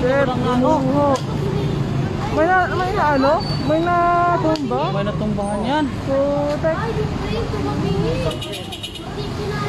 Shit, bumuho. May ano? May natumba? May natumbahan yan. Putek.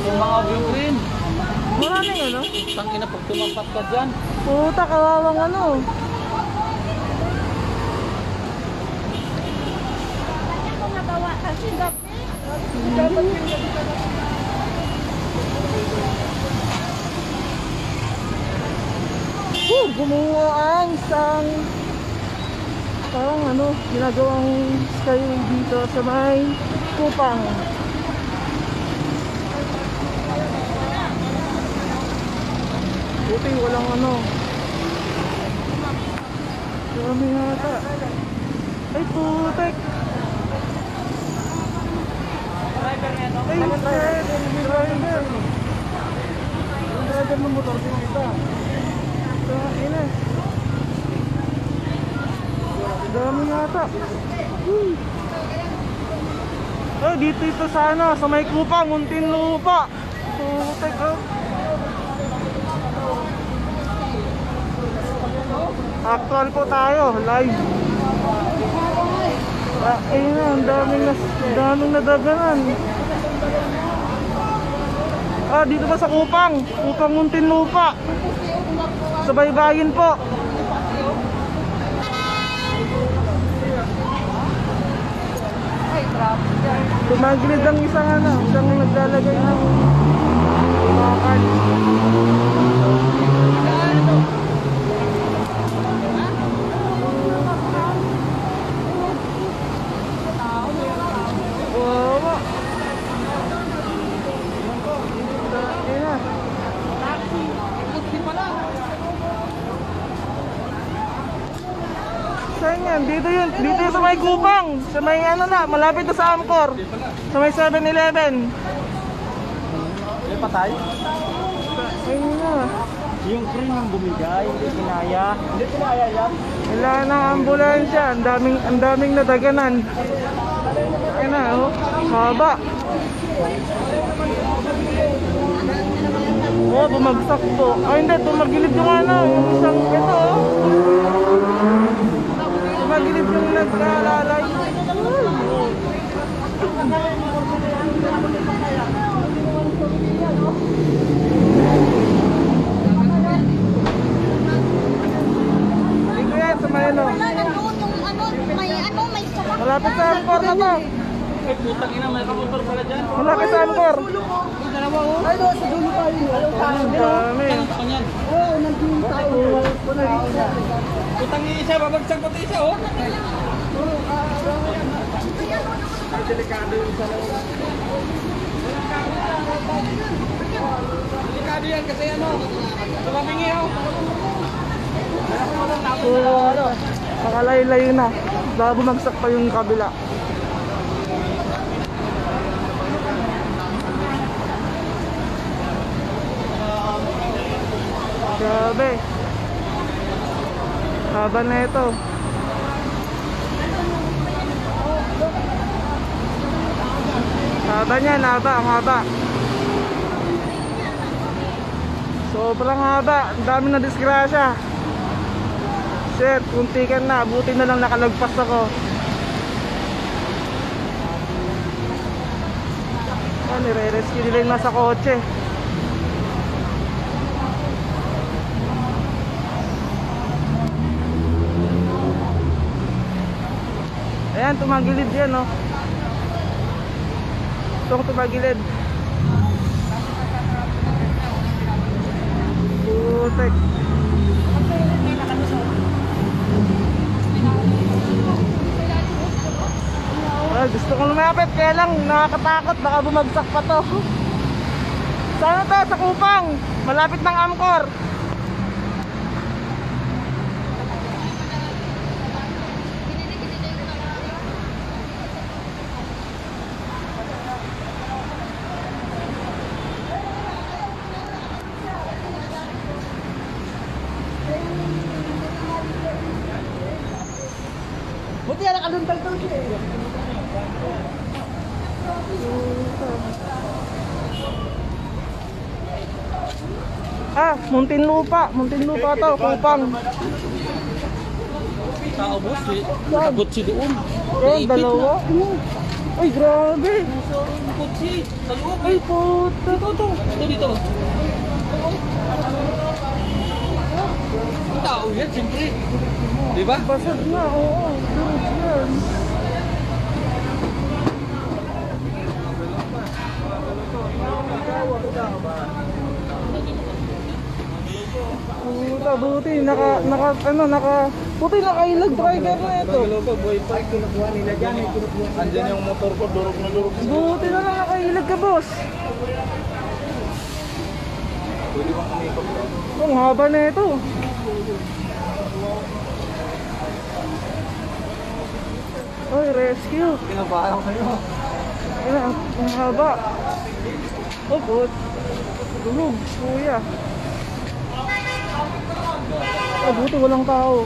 Yung mga view green. Maraming ano? Tangina pag tumampat ka dyan. Puta, kawawang ano. Gumuho ang isang parang ano, ginagawang skyway dito sa may Kupang. Buti walang ano. Dami yata. Ay putek. Driver niya, no? Ay shit, may driver. Yung driver ng motor sinita. Ina. Dami yata. Oh, dito ito sana sa may Kupang, Muntinlupa. Putek oh. Actual po tayo, live. Ayun na, ang daming nadaganan. Dito pa sa Kupang Muntinlupa. Sa baybayin po. Tumagilid ang isang naglalagay ng bakal. Dito yun sa may Kupang, sa may malapit na sa Amcor, sa may 7-Eleven. May patay? Ayun na. Yung crane yung bumigay, hindi kinaya. Hindi kinaya yan? Wala nang ambulansya, ang daming nadaganan. Ayun na, oh, haba. Oh, bumagsak po. Hindi, tumagilid yung yung isang ito, oh. Magilid yung nagkalalay. Dito yan sa may ano. Malapit sa Amcor na to. Ay putang ina, may kamotor pala dyan. Malapit sa Amcor. Ay, no, sa dulo tayo. Ang dami. Oo, nandun tayo. Putang isa, babagsak pati isa, oh. Ay, delikado yung isa lang. Delikado yan kasi ano, tumabingi, oh. Nakalayo-layo na. Baka bumagsak pa yung kabila. Grabe. Haba na ito. Haba niya, ang haba. Sobrang haba. Ang dami na disgrasya. Shit, kuntikan na. Buti na lang nakalagpas ako. Nire-rescue nila yung nasa kotse. Ayan, tumagilid yan, oh. Itong tumagilid. Putek. Gusto kong lumapit, kaya lang nakakatakot, baka bumagsak pa to. Sana to, sa Kupang, malapit ng Amcor. Buti yan, nakaluntag daw siya eh. Muntinlupa to, Kupang. Tao boss eh. Nakagot si doon. Dalawa. Ay, grabe. Kutsi. Sa loob. Ay, puta. Dito. Tao yan, siyempre. Diba? Basag na, oo. Durog yan. Buti nakailag driver na ito. Andyan yung motor ko, durog na durog. Buti na lang nakailag ka, boss. Ang haba na ito. Oy, rescue. Kinabahan ko kayo. Ang haba. Oh, good. Durog, kuya. Buti walang tao.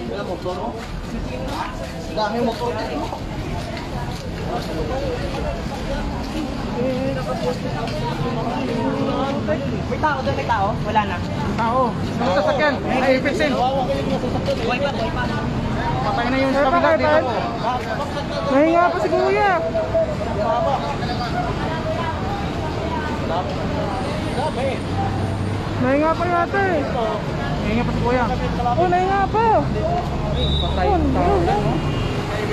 Wala motor mo? Dami motor ka. May tao doon, may tao? Wala na. Tao. Ang sasakyan. Ay, ipitsin. Buhay pa. Patay na yung kabila dito po. Nahinga pa si kuya. Nahinga pa yata eh. Nahinga pa si kuya. Oh, nahinga pa. Patay yung tao.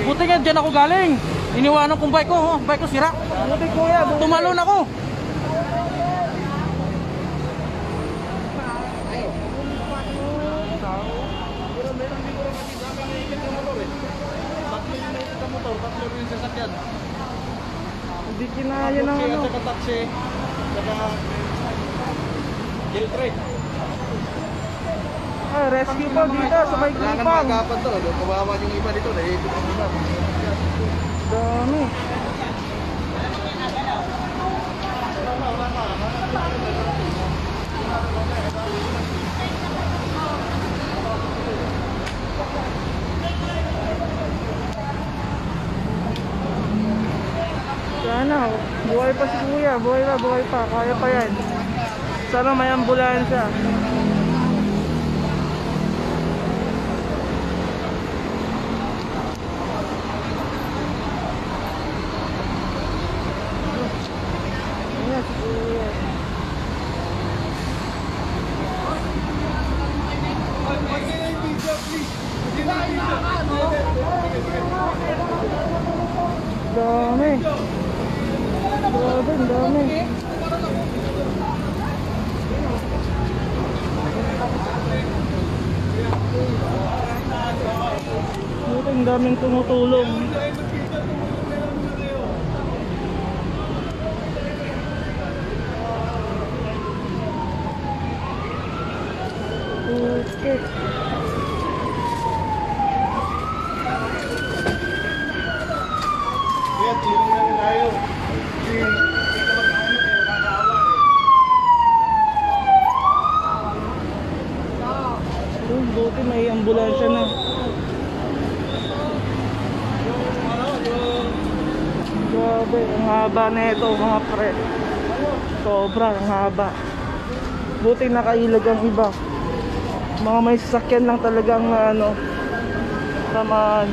Buti nga dyan ako galing. Iniwanan kong bike ko. Bike ko sira. Buti kuya. Tumalon ako. Hindi kinaya ng ano. Saka taxi. Saka jail trade. Rescue po dito sa may Kupang. to. Kawawa yung iba dito. Naikot ang iba. Dami. Sana, buhay pa si kuya. Buhay pa. Kaya pa yan. Sana may ambulansya. Ayan, si kuya. Dami. Grabe, ang dami. Buti ang daming tumutulong. Okay. Buti may ambulansya na. Grabe, ang haba na ito mga pre. Sobra, ang haba. Buti nakailag ang iba. Mga may sasakyan lang talagang ano, tamaan.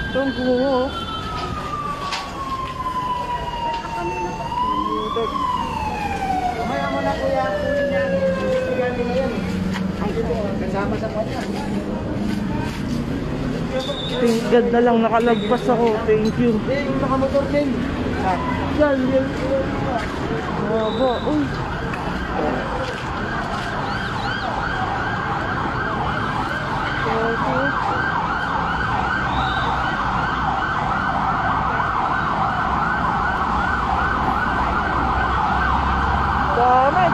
Ito ang guho. Mamaya mo na kuya. Kasama sa kanya. Thank God na lang nakalagpas ako. Thank you. Yung nakamotor din. Yan. Haba. Uy. Dami.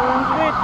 Concrete.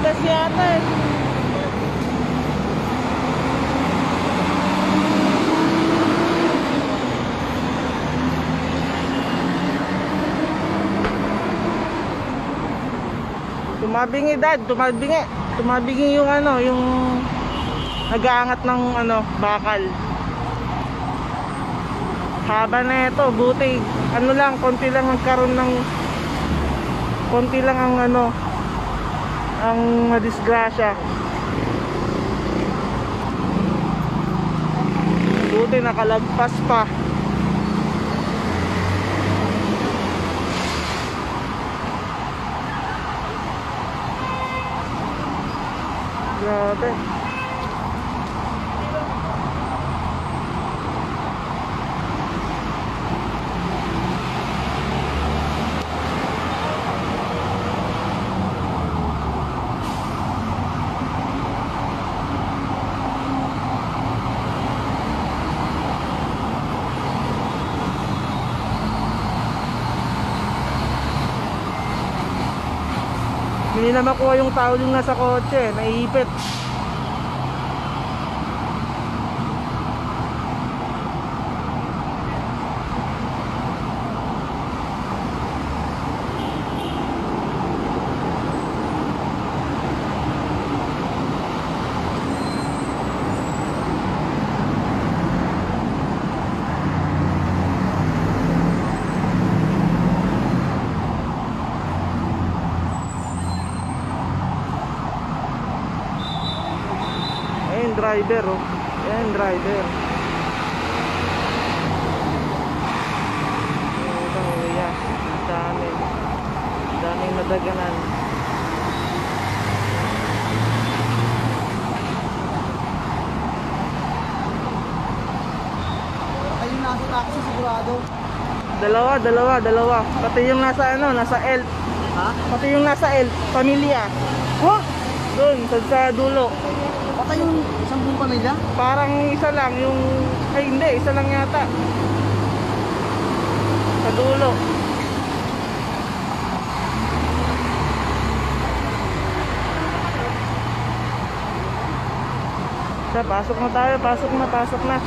Lampas yata eh. Tumabingi dad, tumabingi. Tumabingi yung ano, yung nag-aangat ng ano, bakal. Haba na ito, buti. Ano lang, konti lang nagkaroon ng konti lang ang ano, ang disgrasya. Buti nakalagpas pa. Grabe. Hindi na makuha yung tao yung nasa kotse, naiipit. Ayun driver oh. Ayun driver. Daming nadaganan. Ayun nasa taxi sigurado. Dalawa. Pati yung nasa ano, nasa L. Ha? Pati yung nasa L, pamilya. Huh? Doon, sa dulo. Patay yung isang buong pamilya? Parang isa lang yung, ay hindi, isa lang yata. Sa dulo. Pasok na tayo, pasok na.